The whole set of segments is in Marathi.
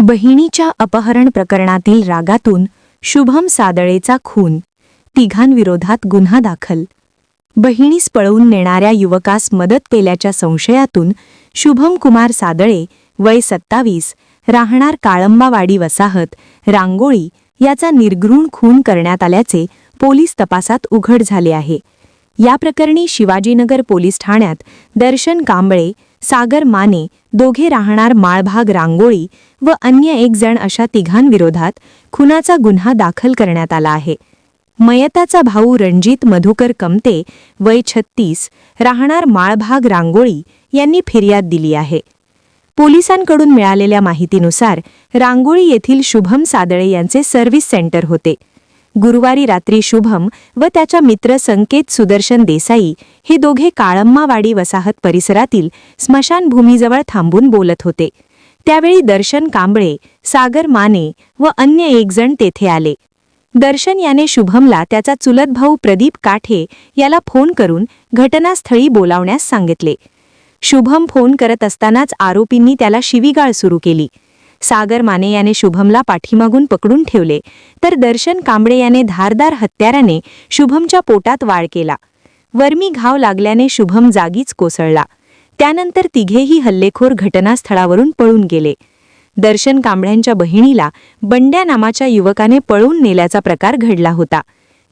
बहिणीच्या अपहरण प्रकरणातील रागातून शुभम सादळेचा खून, तिघांविरोधात गुन्हा दाखल. बहिणीस पळवून नेणाऱ्या युवकास मदत केल्याच्या संशयातून शुभम कुमार सादळे, वय 27, राहणार काळंबावाडी वसाहत, रांगोळी याचा निर्घृण खून करण्यात आल्याचे पोलीस तपासात उघड झाले आहे. या प्रकरणी शिवाजीनगर पोलीस ठाण्यात दर्शन कांबळे, सागर माने दोघे राहणार माळभाग रांगोळी व अन्य एक जण अशा तिघांविरोधात खुनाचा गुन्हा दाखल करण्यात आला आहे. मयताचा भाऊ रणजित मधुकर कमते, वय 36, राहणार माळभाग रांगोळी यांनी फिर्याद दिली आहे. पोलिसांकडून मिळालेल्या माहितीनुसार रांगोळी येथील शुभम सादळे यांचे सर्व्हिस सेंटर होते. गुरुवारी रात्री शुभम व त्याचा मित्र संकेत सुदर्शन देसाई हे दोघे काळंबावाडी वसाहत परिसरातील स्मशानभूमीजवळ थांबून बोलत होते. त्यावेळी दर्शन कांबळे, सागर माने व अन्य एक जण तेथे आले. दर्शन याने शुभमला त्याचा चुलत भाऊ प्रदीप काठे याला फोन करून घटनास्थळी बोलावण्यास सांगितले. शुभम फोन करत असतानाच आरोपींनी त्याला शिवीगाळ सुरू केली. सागर माने याने शुभमला पाठीमागून पकडून ठेवले, तर दर्शन कांबळे याने धारदार हत्याराने शुभमच्या पोटात वार केला. वर्मी घाव लागल्याने शुभम जागीच कोसळला. त्यानंतर तिघेही हल्लेखोर घटनास्थळावरून पळून गेले. दर्शन कांबळ्यांच्या बहिणीला बंड्या नामाच्या युवकाने पळवून नेल्याचा प्रकार घडला होता.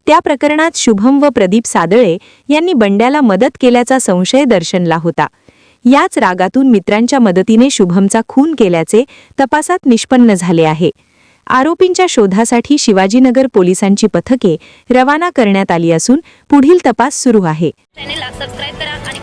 त्या प्रकरणात शुभम व प्रदीप सादळे यांनी बंड्याला मदत केल्याचा संशय दर्शनला होता. याच रागातून मित्रांच्या मदतीने शुभमचा खून केल्याचे तपासात निष्पन्न झाले आहे. आरोपींच्या शोधासाठी शिवाजीनगर पोलिसांची पथके रवाना करण्यात आली असून पुढील तपास सुरू आहे. चॅनेलला सबस्क्राइब करा आणि